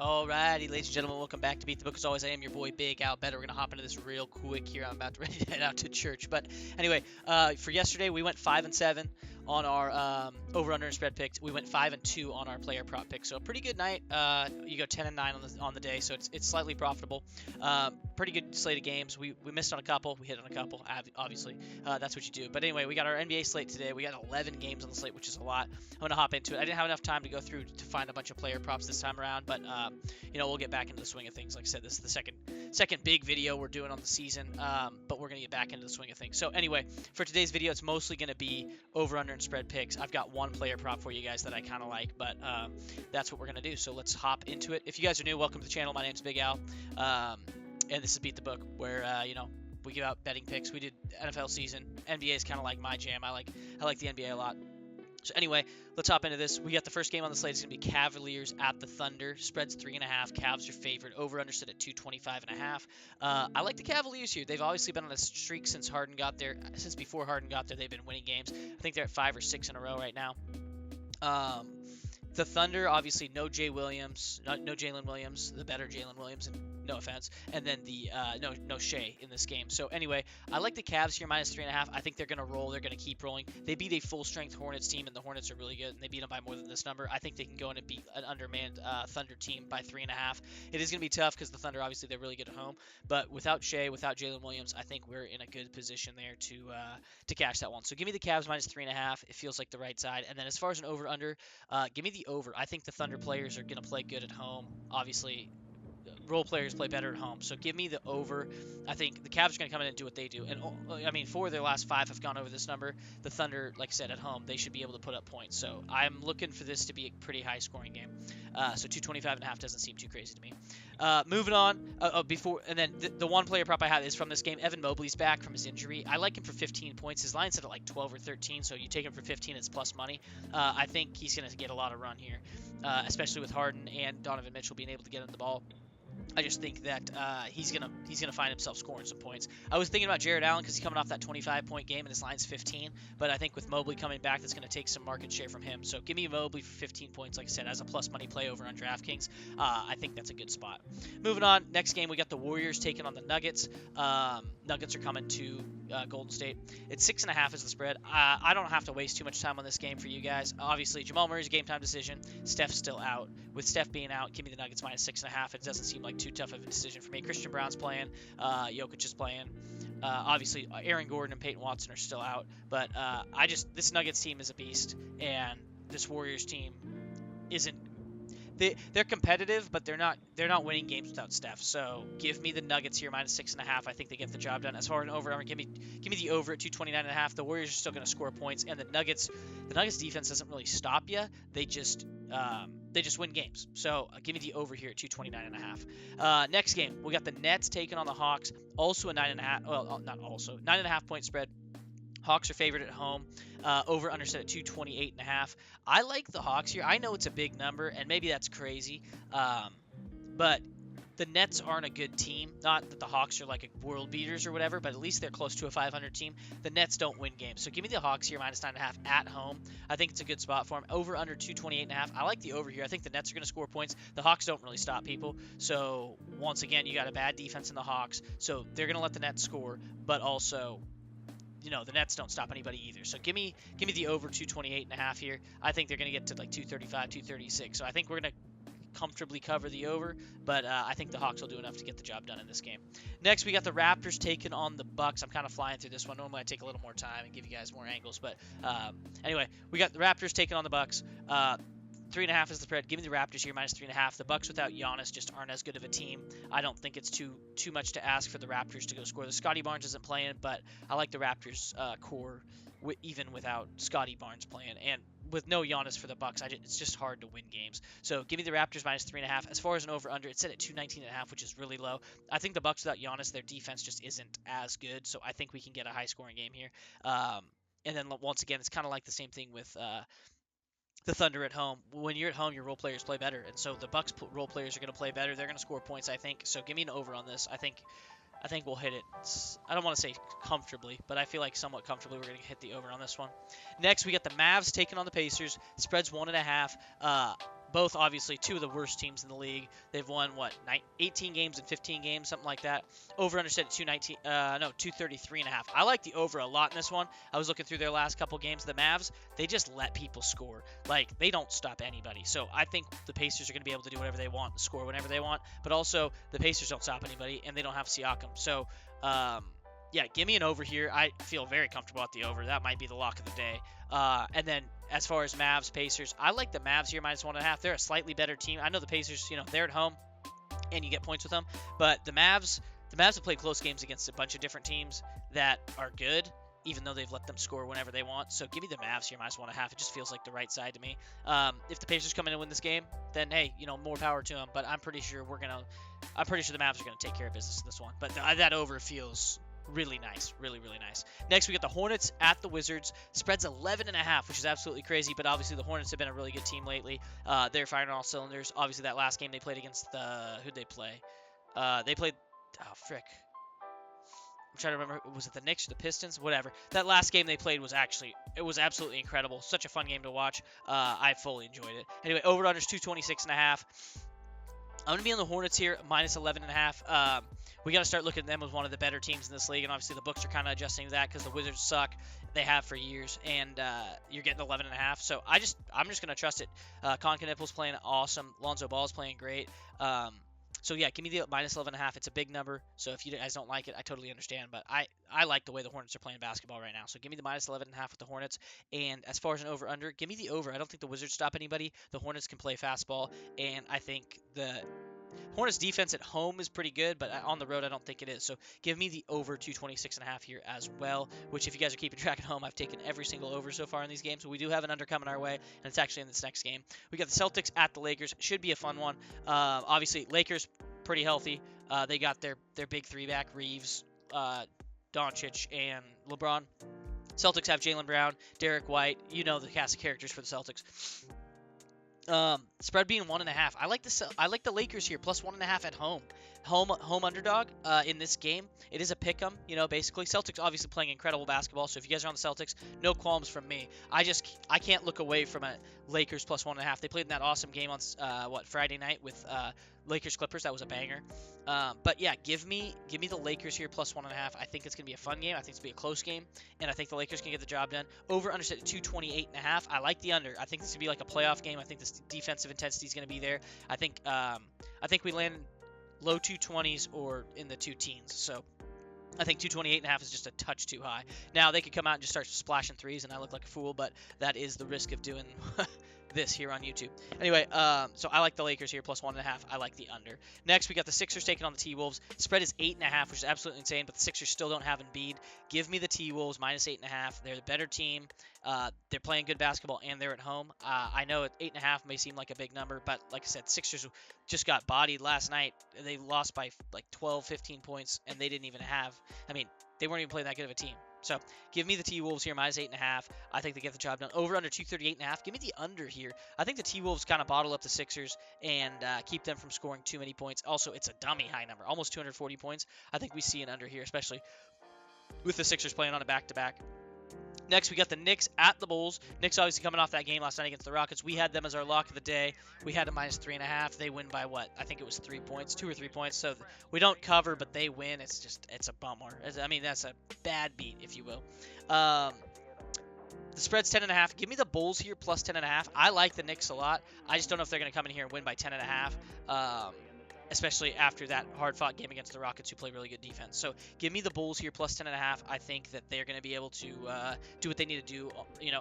Alrighty, ladies and gentlemen, welcome back to Beat the Book. As always, I am your boy Big Al Better. We're gonna hop into this real quick here. I'm about to ready to head out to church, but anyway, for yesterday we went 5-7 on our over/under and spread picks. We went 5-2 on our player prop pick, so a pretty good night. You go 10-9 on the day, so it's slightly profitable. Pretty good slate of games. We missed on a couple, we hit on a couple. Obviously, that's what you do. But anyway, we got our NBA slate today. We got 11 games on the slate, which is a lot. I'm gonna hop into it. I didn't have enough time to go through to find a bunch of player props this time around, but we'll get back into the swing of things. Like I said, this is the second big video we're doing on the season, but we're gonna get back into the swing of things. So anyway, for today's video, it's mostly gonna be over/under and spread picks. I've got one player prop for you guys that I kind of like, but that's what we're gonna do. So let's hop into it. If you guys are new, welcome to the channel. My name's Big Al, and this is Beat the Book, where we give out betting picks. We did NFL season. NBA is kind of like my jam. I like the NBA a lot. So anyway, let's hop into this. We got the first game on the slate. It's going to be Cavaliers at the Thunder. Spread's 3.5. Cavs are favored. Over/under set at 225.5. I like the Cavaliers here. They've obviously been on a streak since Harden got there. Since before Harden got there, they've been winning games. I think they're at 5 or 6 in a row right now. The Thunder, obviously, no Jalen Williams, the better Jalen Williams, and no offense, and then the no Shea in this game. So anyway, I like the Cavs here minus 3.5. I think they're gonna roll. They're gonna keep rolling. They beat a full strength Hornets team, and the Hornets are really good, and they beat them by more than this number. I think they can go in and beat an undermanned Thunder team by 3.5. It is gonna be tough because the Thunder, obviously, they're really good at home, but without Shea, without Jalen Williams, I think we're in a good position there to cash that one. So give me the Cavs minus 3.5. It feels like the right side. And then as far as an over/under, give me the over. I think the Thunder players are going to play good at home. Obviously, role players play better at home. So give me the over. I think the Cavs are going to come in and do what they do. And I mean, 4 of their last 5 have gone over this number. The Thunder, like I said, at home, they should be able to put up points. So I'm looking for this to be a pretty high scoring game. So 225.5 doesn't seem too crazy to me. Moving on, the one player prop I have is from this game. Evan Mobley's back from his injury. I like him for 15 points. His line's set at like 12 or 13, so you take him for 15, it's plus money. I think he's going to get a lot of run here, especially with Harden and Donovan Mitchell being able to get him the ball. I just think that he's gonna find himself scoring some points. I was thinking about Jared Allen because he's coming off that 25-point game and his line's 15. But I think with Mobley coming back, that's gonna take some market share from him. So give me Mobley for 15 points, like I said, as a plus money play over on DraftKings. I think that's a good spot. Moving on, next game we got the Warriors taking on the Nuggets. Nuggets are coming to Golden State. It's 6.5 is the spread. I don't have to waste too much time on this game for you guys. Obviously, Jamal Murray's a game time decision. Steph's still out. With Steph being out, give me the Nuggets minus 6.5. It doesn't seem like too tough of a decision for me. Christian Brown's playing. Jokic is playing. Obviously, Aaron Gordon and Peyton Watson are still out. But this Nuggets team is a beast, and this Warriors team isn't. They're competitive, but they're not winning games without Steph. So give me the Nuggets here minus 6.5. I think they get the job done. As far as an over, give me the over at 229.5. The Warriors are still going to score points, and the Nuggets defense doesn't really stop you. They just win games. So give me the over here at 229.5. Next game, we got the Nets taking on the Hawks. Also a 9.5. Well, not also 9.5 point spread. Hawks are favored at home. Over under set at 228.5. I like the Hawks here. I know it's a big number, and maybe that's crazy, but the Nets aren't a good team. Not that the Hawks are like a world beaters or whatever, but at least they're close to a 500 team. The Nets don't win games. So give me the Hawks here minus 9.5 at home. I think it's a good spot for them. Over under 228.5. I like the over here. I think the Nets are going to score points. The Hawks don't really stop people. So once again, you got a bad defense in the Hawks. So they're going to let the Nets score, but also the Nets don't stop anybody either. So give me the over 228.5 here. I think they're going to get to like 235, 236. So I think we're going to comfortably cover the over, but I think the Hawks will do enough to get the job done in this game. Next, we got the Raptors taking on the Bucks. I'm kind of flying through this one. Normally I take a little more time and give you guys more angles, but anyway, we got the Raptors taking on the Bucks. 3.5 is the spread. Give me the Raptors here minus 3.5. The Bucks without Giannis just aren't as good of a team. I don't think it's too much to ask for the Raptors to go score. The Scotty Barnes isn't playing, but I like the Raptors core even without Scotty Barnes playing, and with no Giannis for the Bucks, it's just hard to win games. So give me the Raptors minus 3.5. As far as an over/under, it's set at 219.5, which is really low. I think the Bucks without Giannis, their defense just isn't as good. So I think we can get a high-scoring game here. And then once again, it's kind of like the same thing with the Thunder at home. When you're at home, your role players play better, and so the Bucks role players are going to play better. They're going to score points, I think. So give me an over on this. I think we'll hit it. I don't want to say comfortably, but I feel like somewhat comfortably we're going to hit the over on this one. Next, we got the Mavs taking on the Pacers. Spread's 1.5. both obviously two of the worst teams in the league. They've won, 18 games and 15 games, something like that. Over under set at 219, no, 233.5. I like the over a lot in this one. I was looking through their last couple games. The Mavs, they just let people score. Like, they don't stop anybody. So I think the Pacers are going to be able to do whatever they want, score whenever they want. But also, the Pacers don't stop anybody, and they don't have Siakam. So, yeah, give me an over here. I feel very comfortable at the over. That might be the lock of the day. And then as far as Mavs, Pacers, I like the Mavs here -1.5. They're a slightly better team. I know the Pacers, they're at home and you get points with them, but the Mavs have played close games against a bunch of different teams that are good, even though they've let them score whenever they want. So give me the Mavs here -1.5. It just feels like the right side to me. If the Pacers come in and win this game, then hey, more power to them. But I'm pretty sure the Mavs are gonna take care of business in this one. But that over feels really nice. Really, really nice. Next, we got the Hornets at the Wizards. Spread's 11.5, which is absolutely crazy, but obviously the Hornets have been a really good team lately. They're firing on all cylinders. Obviously, that last game they played against who'd they play? They played, frick. I'm trying to remember, was it the Knicks or the Pistons? Whatever. That last game they played was absolutely incredible. Such a fun game to watch. I fully enjoyed it. Anyway, over-under's 226.5. I'm going to be on the Hornets here, -11.5. We got to start looking at them as one of the better teams in this league, and obviously the books are kind of adjusting to that because the Wizards suck. They have for years, and you're getting 11.5. So I'm just going to trust it. Concaniple's playing awesome. Lonzo Ball's playing great. So yeah, give me the -11.5. It's a big number, so if you guys don't like it, I totally understand. But I like the way the Hornets are playing basketball right now. So give me the -11.5 with the Hornets. And as far as an over/under, give me the over. I don't think the Wizards stop anybody. The Hornets can play fastball, and I think the Hornets defense at home is pretty good, but on the road I don't think it is. So give me the over 226.5 here as well, which if you guys are keeping track at home, I've taken every single over so far in these games. So we do have an under coming our way, and it's actually in this next game. We got the Celtics at the Lakers. Should be a fun one. Obviously, Lakers pretty healthy. They got their big three back, Reeves, Doncic, and LeBron. Celtics have Jaylen Brown, Derek White. You know the cast of characters for the Celtics. Spread being 1.5. I like the Lakers here +1.5 at home. Home underdog in this game. It is a pick 'em, basically. Celtics obviously playing incredible basketball, so if you guys are on the Celtics, no qualms from me. I can't look away from a Lakers +1.5. They played in that awesome game on Friday night with Lakers Clippers. That was a banger. But yeah, give me the Lakers here +1.5. I think it's gonna be a fun game. I think it's gonna be a close game, and I think the Lakers can get the job done. Over under set at 228.5. I like the under. I think this is gonna be like a playoff game. I think this defensive intensity is gonna be there. I think we land low 220s or in the 2 teens. So I think 228.5 is just a touch too high. Now, they could come out and just start splashing threes, and I look like a fool, but that is the risk of doing this here on YouTube. Anyway, so I like the Lakers here +1.5. I like the under. Next, we got the Sixers taking on the T-Wolves. Spread is 8.5, which is absolutely insane, but the Sixers still don't have Embiid. Give me the T-Wolves -8.5. They're the better team. They're playing good basketball, and they're at home. I know 8.5 may seem like a big number, but like I said, Sixers just got bodied last night. They lost by like 12, 15 points, and they didn't even have – they weren't even playing that good of a team. So give me the T-Wolves here -8.5. I think they get the job done. Over under 238.5. Give me the under here. I think the T-Wolves kind of bottle up the Sixers and keep them from scoring too many points. Also, it's a dummy high number, almost 240 points. I think we see an under here, especially with the Sixers playing on a back-to-back. Next, we got the Knicks at the Bulls. Knicks obviously coming off that game last night against the Rockets. We had them as our lock of the day. We had a -3.5. They win by what? I think it was 3 points, 2 or 3 points. So we don't cover, but they win. It's a bummer. That's a bad beat, if you will. The spread's 10.5. Give me the Bulls here +10.5. I like the Knicks a lot. I just don't know if they're going to come in here and win by 10.5. Especially after that hard-fought game against the Rockets, who play really good defense. So give me the Bulls here +10.5. I think that they're going to be able to do what they need to do,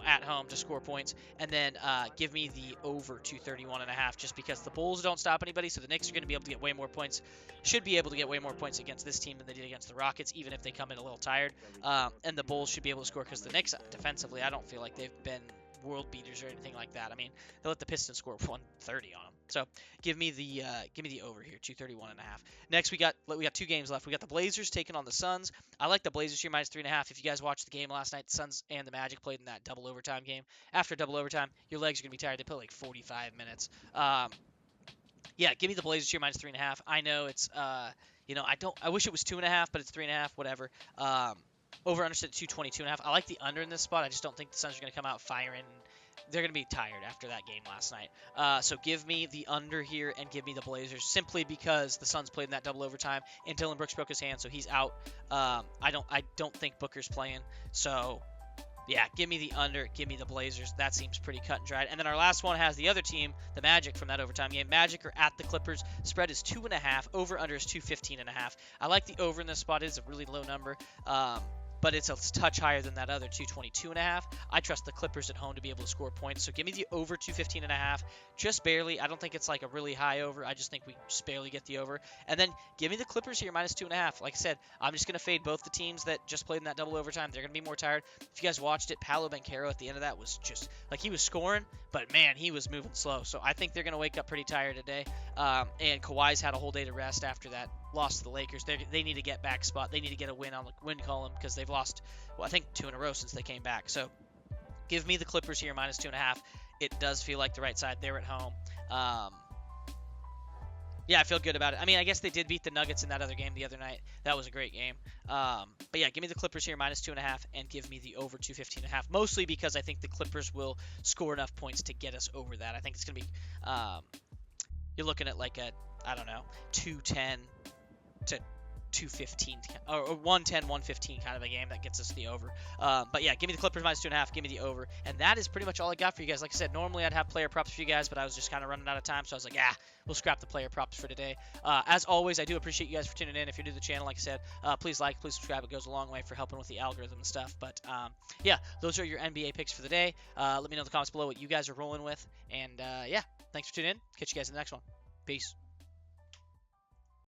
at home to score points. And then give me the over 231.5, just because the Bulls don't stop anybody. So the Knicks are going to be able to get way more points. Should be able to get way more points against this team than they did against the Rockets, even if they come in a little tired. And the Bulls should be able to score because the Knicks defensively, I don't feel like they've been world beaters or anything like that. They let the Pistons score 130 on them. So give me the over here, 231.5. Next, we got 2 games left. We got the Blazers taking on the Suns. I like the Blazers here -3.5. If you guys watched the game last night, the Suns and the Magic played in that double overtime game. After double overtime, your legs are gonna be tired. They play like 45 minutes. Yeah, give me the Blazers here -3.5. I know it's I wish it was 2.5, but it's 3.5. Whatever. Over under set 222.5. I like the under in this spot. I just don't think the Suns are going to come out firing they're going to be tired after that game last night. So give me the under here and give me the Blazers simply because the Suns played in that double overtime and Dylan Brooks broke his hand, so he's out. I don't think Booker's playing. So yeah, give me the under, give me the Blazers. That seems pretty cut and dried. And then our last one has the other team, the Magic, from that overtime game. Magic are at the Clippers. Spread is 2.5. Over under is 215.5. I like the over in this spot. It is a really low number. But it's a touch higher than that other 222.5. I trust the Clippers at home to be able to score points. So give me the over 215.5, just barely. I don't think it's like a really high over. I just think we just barely get the over. And then give me the Clippers here -2.5. Like I said, I'm just going to fade both the teams that just played in that double overtime. They're going to be more tired. If you guys watched it, Paolo Banchero at the end of that was just like he was scoring, but man, he was moving slow. So I think they're going to wake up pretty tired today. And Kawhi's had a whole day to rest after that loss to the Lakers. They need to get back spot. They need to get a win on the win column because they've lost, well, I think 2 in a row since they came back. So give me the Clippers here -2.5. It does feel like the right side. They're at home. Yeah, I feel good about it. I mean, I guess they did beat the Nuggets in that other game the other night. That was a great game. But yeah, give me the Clippers here -2.5 and give me the over 215.5. Mostly because I think the Clippers will score enough points to get us over that. I think it's going to be, you're looking at like a, I don't know, 210 to 215 or 110 115 kind of a game that gets us the over. But yeah, give me the Clippers -2.5, give me the over, and that is pretty much all I got for you guys. Like I said, normally I'd have player props for you guys, but I was just kind of running out of time, so I was like, we'll scrap the player props for today. As always, I do appreciate you guys for tuning in. If you're new to the channel, like I said, please please subscribe. It goes a long way for helping with the algorithm and stuff. But yeah, those are your NBA picks for the day. Let me know in the comments below what you guys are rolling with, and yeah, thanks for tuning in. Catch you guys in the next one. Peace.